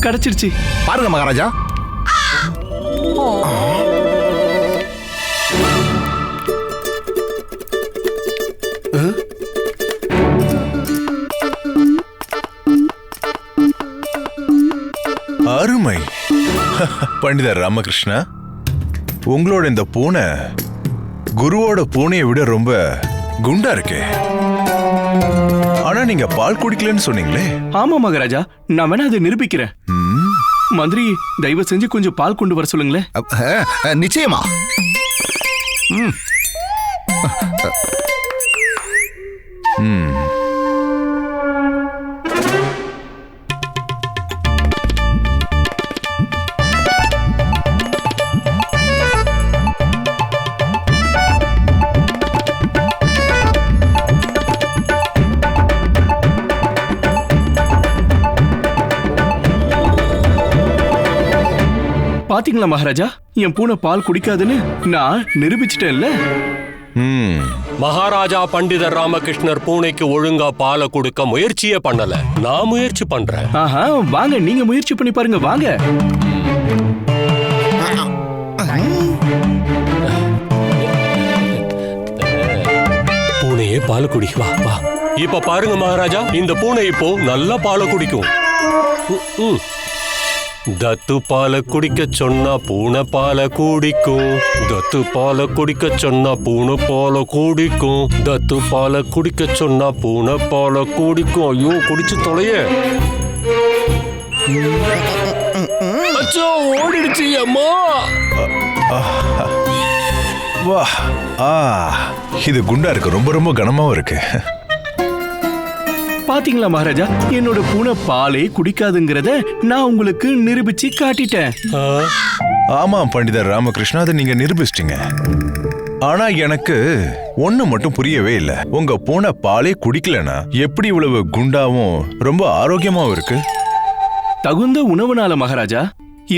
கிடைச்சிருச்சு பாருங்க மகாராஜா. அருமை. பண்டிதர் ராமகிருஷ்ணா, உங்களோட இந்த பூனை குருவோட பூனையை விட ரொம்ப குண்டா இருக்கே. ஆனா நீங்க பால் குடிக்கலன்னு சொன்னீங்களே. ஆமா மகாராஜா, நான் வேணா அதை நிரூபிக்கிறேன். மந்திரி, தயவு செஞ்சு கொஞ்சம் பால் கொண்டு வர சொல்லுங்களேன். நிச்சயமா. பாத்தீங்களா மகாராஜா, என் பூனை பால் குடிக்காதுன்னு நான் நிரூபிச்சிட்டேன்ல. மகாராஜா பண்டிதர் ராமகிருஷ்ணர் பூனைக்கு ஒழுங்கா பாலை கொடுக்க முயற்சியே பண்ணல. நான் முயற்சி பண்றேன். ஆஹா, வாங்க நீங்க முயற்சி பண்ணி பாருங்க, வாங்க. பூனையே பால் குடி, வா வா. இப்ப பாருங்க மகாராஜா, இந்த பூனை இப்போ நல்லா பாலை குடிக்கும். தத்து பாலை குடிக்க சொன்னா பூனை பாலை குடிக்கும். தத்து பாலை குடிக்க சொன்னா பூனை பாலை குடிக்கும். தத்து பாலை குடிக்க சொன்னா பூனை பாலை குடிக்கும். ஐயோ, குடிச்சு தொலைய. அச்சோ, ஓடிடுச்சு அம்மா. வா. இது குண்டா இருக்கு, ரொம்ப ரொம்ப கனமாவும் இருக்கு. பாத்தீங்களா மகாராஜா, என்னோட பூனை பாலே குடிக்காதுங்கிறத நான் உங்களுக்கு நிரூபிச்சு காட்டிட்டேன். ஆமா பண்டிதர் ராமகிருஷ்ணா, அதை நீங்க நிரூபிச்சிட்டீங்க. ஆனா எனக்கு ஒண்ணு மட்டும் புரியவே இல்ல. உங்க பூனை பாலே குடிக்கலனா எப்படி இவ்வளவு குண்டாவும் ரொம்ப ஆரோக்கியமாவும் இருக்கு? தகுந்த உணவுனால மகாராஜா.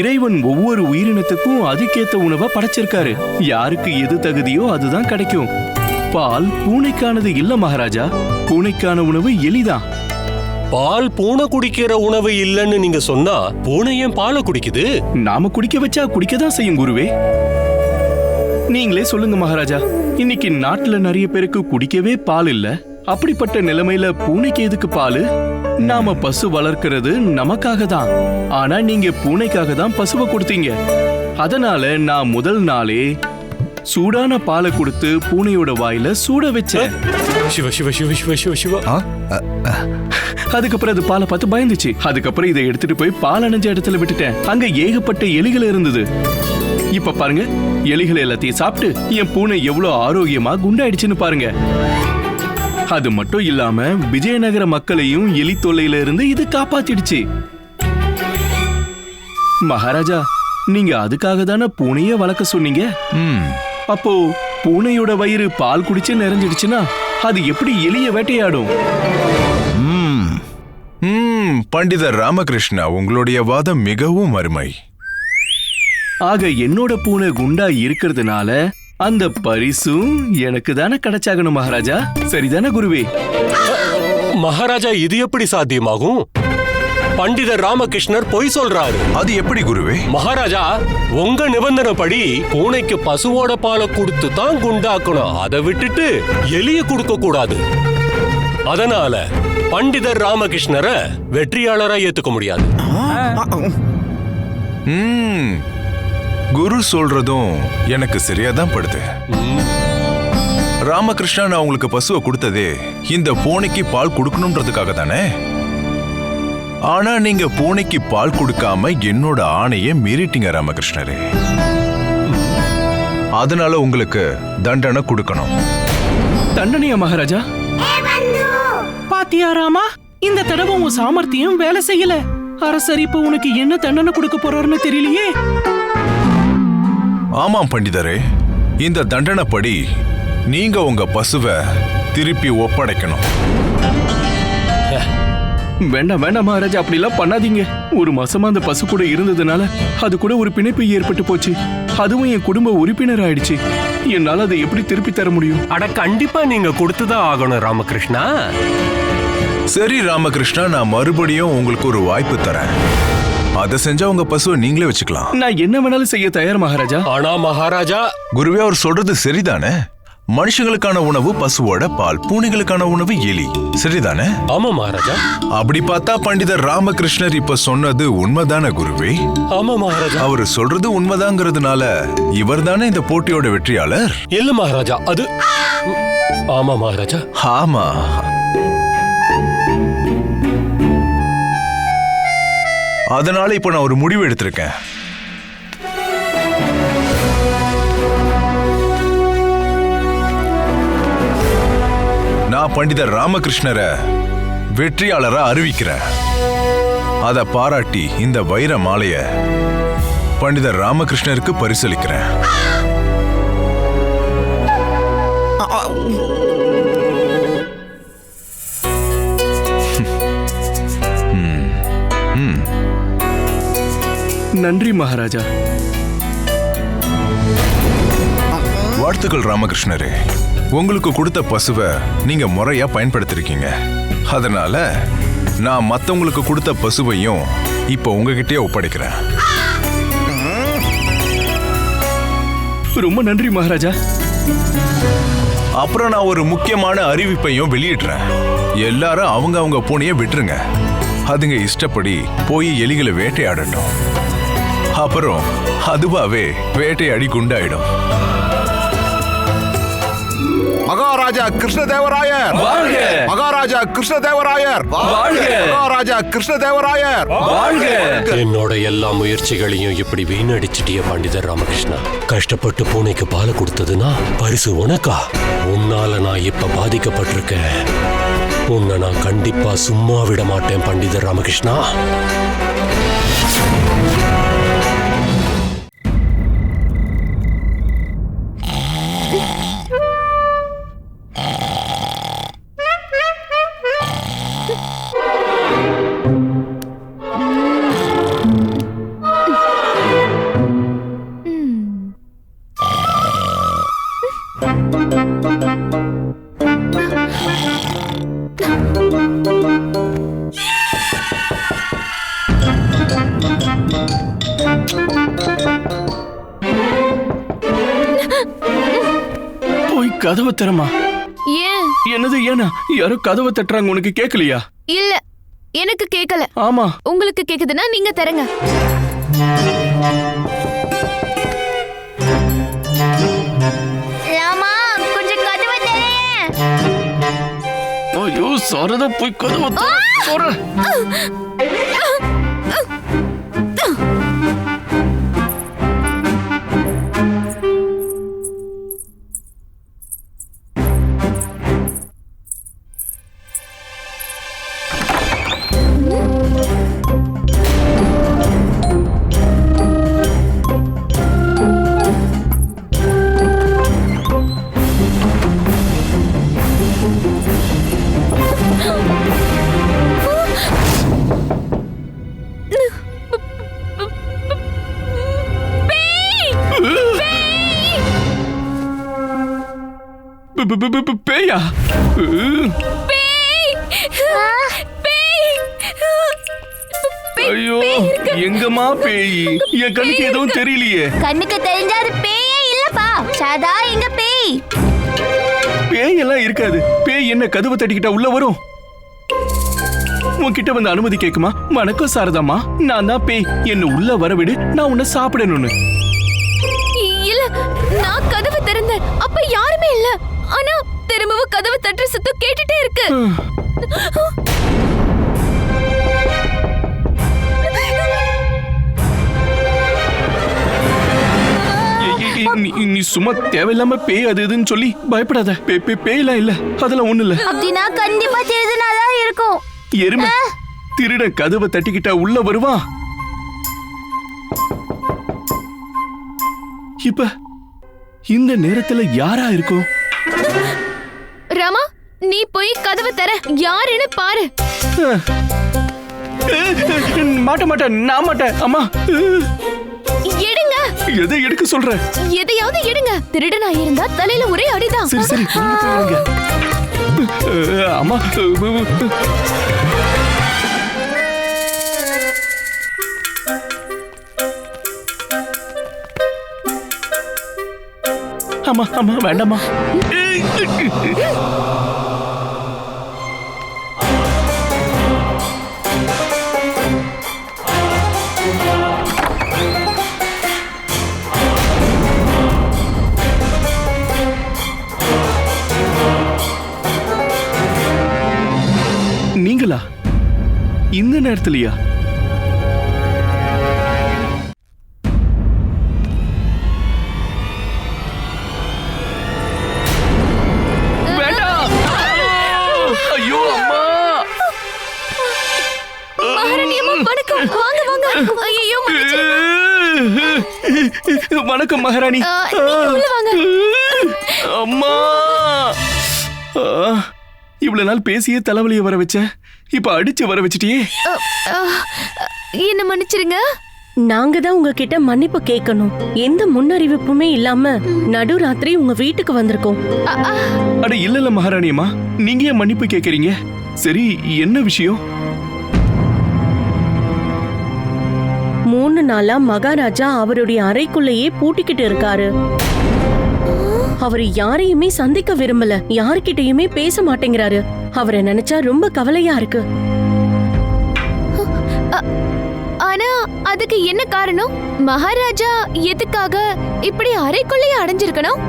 இறைவன் ஒவ்வொரு உயிரினத்துக்கும் அதுக்கேத்த உணவை படைச்சிருக்காரு. யாருக்கு எது தகுதியோ அதுதான் கிடைக்கும். பால் பூனைக்கானது இல்ல மகாராஜா, பூனைக்கான உணவு எலிதான். பால் பூனை குடிக்கிற உணவு இல்லன்னு நீங்க சொன்னா பூனை ஏன் பாலை குடிக்குது? நாம குடிக்க வச்சா குடிக்கதான் செய்யும் குருவே. நீங்களே சொல்லுங்க மகாராஜா, இன்னைக்கு நாட்டுல நிறைய பேருக்கு குடிக்கவே பால் இல்ல. அப்படிப்பட்ட நிலைமையில பூனைக்கு எதுக்கு பால்? நாம பசு வளர்க்கிறது நமக்காக தான். ஆனா நீங்க பூனைக்காக தான் பசுவை கொடுத்தீங்க. அதனால நான் முதல் நாளே சூடான பாலை கொடுத்து பூனையோட வாயில சூட வச்சேன். சிவ சிவ சிவ சிவ சிவ சிவ. அதுக்கப்புறம் அது பாலை பார்த்து பயந்துச்சு. அதுக்கப்புறம் இதை எடுத்துட்டு போய் பால் அணைஞ்ச இடத்துல விட்டுட்டேன். அங்க ஏகப்பட்ட எலிகள் இருந்தது. இப்ப பாருங்க, எலிகள் எல்லாத்தையும் சாப்பிட்டு என் பூனை எவ்வளவு ஆரோக்கியமா குண்டாயிடுச்சுன்னு பாருங்க. அது மட்டும் இல்லாம விஜயநகர மக்களையும் எலி தொல்லையில இருந்து இது காப்பாத்திடுச்சு. மகாராஜா, நீங்க அதுக்காக தானே பூனைய வளர்க்க சொன்னீங்க. அப்போ பூனையோட வயிறு பால் குடிச்சு நிறைஞ்சிடுச்சுன்னா அது எப்படி எலிய வேட்டையாடும்? பண்டிதர் ராமகிருஷ்ணா, உங்களுடைய வாதம் மிகவும் அருமை. ஆக என்னோட பூனை குண்டா இருக்கிறதுனால அந்த பரிசும் எனக்கு தானே கிடைச்சாகணும் மகாராஜா. சரிதானே குருவே? மகாராஜா, இது எப்படி சாத்தியமாகும்? பண்டிதர் ராமகிருஷ்ணர் பொய் சொல்றாரு. அது எப்படி குருவே? மகாராஜா, உங்க நிபந்தனைப்படி பூனைக்கு பசுவோட பாலை கொடுத்து தான் குண்டாக்கணும். அதை விட்டுட்டு எலிய கொடுக்க கூடாது. அதனால பண்டிதர் ராமகிருஷ்ணரை வெற்றியாளரா ஏத்துக்க முடியாது. குரு சொல்றதும் எனக்கு சரியாதான் படுது. ராமகிருஷ்ணா, நான் உங்களுக்கு பசுவை கொடுத்ததே இந்த பூனைக்கு பால் கொடுக்கணும்ன்றதுக்காக தானே. ஆனா நீங்க பூனைக்கு பால் கொடுக்காம என்னோட ஆணையை மீறிட்டீங்க ராமகிருஷ்ணரே. அதனால உங்களுக்கு தண்டனை கொடுக்கணும். தண்டனையா மகாராஜா? பாத்தியா ராமா, இந்த தடவை உன் சாமர்த்தியம் வேலை செய்யல. அரசர் இப்ப உனக்கு என்ன தண்டனை கொடுக்க போறாருன்னு தெரியலையே. ஆமாம் பண்டிதரே, இந்த தண்டனைப்படி நீங்க உங்க பசுவை திருப்பி ஒப்படைக்கணும். வேண்டாம் வேண்டாம் மகாராஜா, அப்படிலாம் பண்ணாதீங்க. ஒரு மாசமா அந்த பசு கூட இருந்ததுனால அது கூட ஒரு பிணைப்பு ஏற்பட்டு போச்சு. அதுவும் என் குடும்ப உறுப்பினர் ஆயிடுச்சு. என்னால அதை எப்படி திருப்பி தர முடியும்? அட, கண்டிப்பா நீங்க கொடுத்துதான் ஆகணும் ராமகிருஷ்ணா. சரி ராமகிருஷ்ணா, நான் மறுபடியும் உங்களுக்கு ஒரு வாய்ப்பு தரேன். அதை செஞ்சா உங்க பசுவை நீங்களே வச்சுக்கலாம். நான் என்ன வேணாலும் செய்ய தயார் மகாராஜா. ஆனா மகாராஜா, குருவே, அவர் சொல்றது சரிதானே? மனுஷங்களுக்கான உணவு பசுவோட பால், பூனைகளுக்கான உணவு எலி, சரிதானே? ஆமா மகாராஜா. அப்படி பார்த்தா பண்டிதர் ராமகிருஷ்ணர் இப்ப சொன்னது உண்மைதானே குருவே? ஆமா மகாராஜா. அவர் சொல்றது உண்மைதாங்கிறதுனால இவர் தானே இந்த போட்டியோட வெற்றியாளர். இல்ல மகாராஜா, ஆமா மகாராஜா. ஆமா. அதனால இப்ப நான் ஒரு முடிவு எடுத்திருக்கேன். நான் பண்டிதர் ராமகிருஷ்ணரை வெற்றியாளரா அறிவிக்கிறேன். அத பாராட்டி இந்த வைர மாலைய பண்டிதர் ராமகிருஷ்ணருக்கு பரிசளிக்கிறேன். நன்றி மகாராஜா. வாழ்த்துக்கள் ராமகிருஷ்ணரே. உங்களுக்கு கொடுத்த பசுவை நீங்க முறையா பயன்படுத்திருக்கீங்க. அதனால நான் மத்தவங்களுக்கு கொடுத்த பசுவையும் இப்ப உங்ககிட்டயே ஒப்படைக்கிறேன். ரொம்ப நன்றி மகாராஜா. அப்புறம் நான் ஒரு முக்கியமான அறிவிப்பையும் வெளியிடுறேன். எல்லாரும் அவங்க பூனையை விட்டுருங்க. அதுங்க இஷ்டப்படி போய் எலிகளை வேட்டையாடட்டும். அப்புறம் அதுவாவே வேட்டையாடி குண்டாயிடும். மகாராஜா கிருஷ்ணதேவராயர் வாழ்க! மகாராஜா கிருஷ்ணதேவராயர் வாழ்க! மகாராஜா கிருஷ்ணதேவராயர் வாழ்க! என்னோட எல்லா முயற்சிகளையும் இப்படி வீணடிச்சிட்டிய பண்டிதர் ராமகிருஷ்ணா. கஷ்டப்பட்டு பூனைக்கு பால் கொடுத்ததுன்னா பரிசு உனக்கா? உன்னால நான் இப்ப பாதிக்கப்பட்டிருக்கேன். உன்னை நான் கண்டிப்பா சும்மா விட மாட்டேன் பண்டிதர் ராமகிருஷ்ணா. போய் கதவை திறமா. ஏன்? என்னது ஏனா? யாரோ கதவை தட்டுறாங்க, உனக்கு கேட்கலையா? இல்ல, எனக்கு கேட்கல. ஆமா. உங்களுக்கு கேக்குதுன்னா நீங்க தரங்க. ராமா, கொஞ்சம் கதவை திறங்க. ஐயோ சாரதா, போய் கதவை திற. பேயா? ஐயோ, எங்கம்மா பேய்? என் கண்ணுக்கு எதுவும் தெரியலையே. கண்ணுக்கு தெரிஞ்சா அது பேயே இல்லப்பா, சாதா எங்க பேய். பேய் எல்லாம் இருக்காது. பேய் என்ன கதவை தட்டிக்கிட்டா உள்ள வரும்? உன்கிட்ட வந்து அனுமதி கேக்குமா? வணக்கம் சாரதாமா, நான் தான் பேய். என்ன உள்ள வரவிடு, நான் உன்னை சாப்பிடணும்னு. இல்ல, நான் கதவை திறந்தேன், அப்ப யாருமே இல்ல. ஆனா திரும்பவும் கதவை தட்டுற சத்தம் கேட்டுட்டே இருக்கு. நீ சும்மா தேவையில்லாம பேய் அது இதுன்னு சொல்லி பயப்படாத. பேயெல்லாம் இல்ல, அதெல்லாம் ஒண்ணு இல்ல. அப்படின்னா கண்டிப்பா திருடுனாதான் இருக்கும். எருமை, திருட கதவை தட்டிக்கிட்டா உள்ள வருவான். இப்ப இந்த நேரத்துல யாரா இருக்கும்? ராமா, நீ போய் கதவை தர, யாருன்னு பாரு. மாட்டேன், நான் மாட்டேன். அம்மா, எடுங்க. எதை எடுக்க சொல்ற? எதையாவது எடுங்க. திருடனா இருந்தா தலையில ஒரே அடிதான். சரி சரி, அம்மா. அம்மா அம்மா, வேண்டாமா. நீங்களா இந்த நேரத்திலயா? வேண்டாம். ஐயோ அம்மா. மகாராணி அம்மா வணக்கம். வாங்க வாங்க. ஐயோ வணக்கம் மகாராணி. உள்ள வாங்க. அம்மா. இவ்வளவு நாள் பேசியே தலைவலியை வர வச்ச, இப்ப அடிச்சு வர வச்சிட்டியே. என்ன மன்னிச்சிருங்க. நாங்க தான் உங்ககிட்ட மன்னிப்பு கேட்கணும். எந்த முன்னறிவிப்புமே இல்லாம நடுராத்திரி உங்க வீட்டுக்கு வந்திருக்கோம். அட இல்ல மகாராணியம்மா, நீங்க ஏன் மன்னிப்பு கேக்குறீங்க? சரி, என்ன விஷயம்? 3 நாளா மகாராஜா அவருடைய அறைக்குள்ளேயே பூட்டிக்கிட்டு இருக்காரு. அவர் யாரையுமே சந்திக்க விரும்பல, யார்கிட்டயுமே பேச மாட்டேங்கிறாரு. அவரை நினைச்சா ரொம்ப கவலையா இருக்கு. ஆனா அதுக்கு என்ன காரணம்? மகாராஜா எதுக்காக இப்படி அறைக்குள்ளேயே அடைஞ்சிருக்கணும்?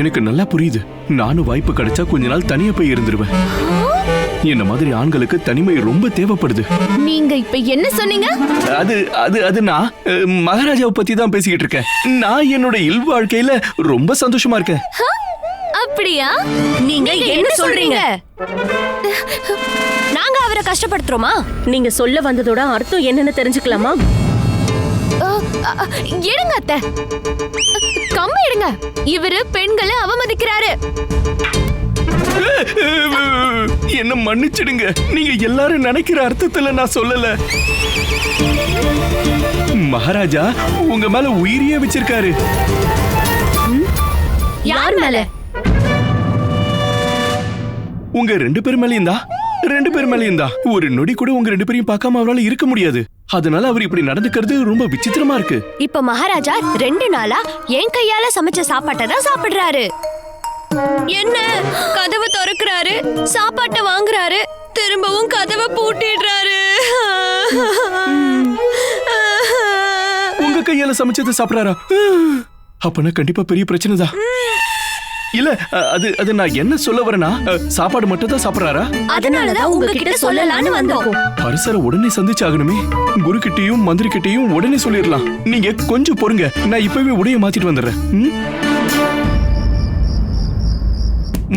எனக்கு நல்லா புரியுது. நானும் வாய்ப்பு கிடைச்சா கொஞ்ச நாள் தனியா போய் இருந்துருவேன். என்ன மாதிரி ஆண்களுக்கு தனிமை ரொம்ப தேவைப்படுது. நீங்க இப்ப என்ன சொன்னீங்க? அது நான் மகாராஜாவை பத்தி தான் பேசிக்கிட்டு இருக்கேன். நான் என்னோட இயல்பு வாழ்க்கையில ரொம்ப சந்தோஷமா இருக்கேன். அப்படியா? நீங்க என்ன சொல்றீங்க? நாங்க அவரை கஷ்டப்படுத்துறோமா? நீங்க சொல்ல வந்ததோட அர்த்தம் என்னன்னு தெரிஞ்சுக்கலாமா? எடுங்க அத்தை, கம்மி எடுங்க. இவரு பெண்களை அவமதிக்கிறாரு. என்ன மன்னிச்சிடுங்க. நீங்க எல்லாரும் நினைக்கிற அர்த்தத்துல நான் சொல்லல. மகாராஜா உங்க மேல உயிரியே வச்சிருக்காரு. யார் மேல? உங்க 2 பேர் மேலயும் தான். 2 பேர் மேலயும் தான். ஒரு நொடி கூட உங்க 2 பேரையும் பார்க்காம அவரால இருக்க முடியாது. அதனால அவர் இப்படி நடந்துக்கிறது ரொம்ப விசித்திரமா இருக்கு. இப்ப மகாராஜா 2 நாளா என் கையால சமைச்ச சாப்பாட்டை தான் சாப்பிடுறாரு. என்ன கதவை திறக்கிறாரு, சாப்பாட்டை வாங்குறாரு, திரும்பவும் கதவை பூட்டிடுறாரு. உங்க கையால சமைச்சதை சாப்பிடுறாரா? அப்பனா கண்டிப்பா பெரிய பிரச்சனை தான். இல்ல அது நான் என்ன சொல்ல வரேன்னா, சாப்பாடு மட்டும் தான் சாப்பிடுறாரா? அதனாலதான் உங்ககிட்ட சொல்லலாம்னு வந்தோம். அரசரை உடனே சந்திச்சாகணுமே. குரு கிட்டையும் மந்திரி கிட்டையும் உடனே சொல்லிடலாம். நீங்க கொஞ்சம் பொறுங்க, நான் இப்பவே உடைய மாத்திட்டு வந்துடுறேன்.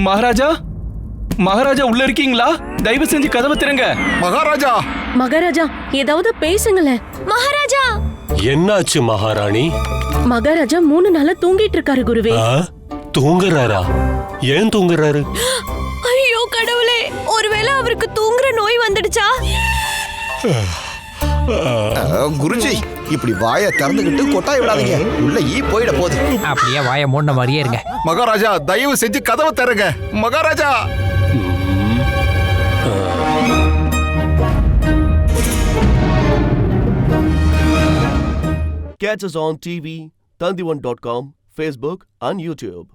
மகாராஜா, மகாராஜா உள்ள இருக்கீங்களா? தயவு செஞ்சு கதவை திறங்க. மகாராஜா, மகாராஜா ஏதாவது பேசுங்களேன். மகாராஜா. என்னாச்சு மகாராணி? மகாராஜா 3 நாளா தூங்கிட்டு இருக்காரு குருவே. தூங்குறாரா? ஏன் தூங்குறாரு? ஐயோ கடவுளே, ஒருவேளை அவருக்கு தூங்குற நோய் வந்துடுச்சா? குருஜி, இப்படி வாயை திறந்துகிட்டு கொட்டாய் விடாதீங்க. உள்ள ஈ போயிட போகுது. அப்படியே வாயை மூடின மாதிரியே இருங்க. மகாராஜா தயவு செஞ்சு கதவை திறங்க. Maharaja. Catch us on TV, Tandivan.com, Facebook and YouTube.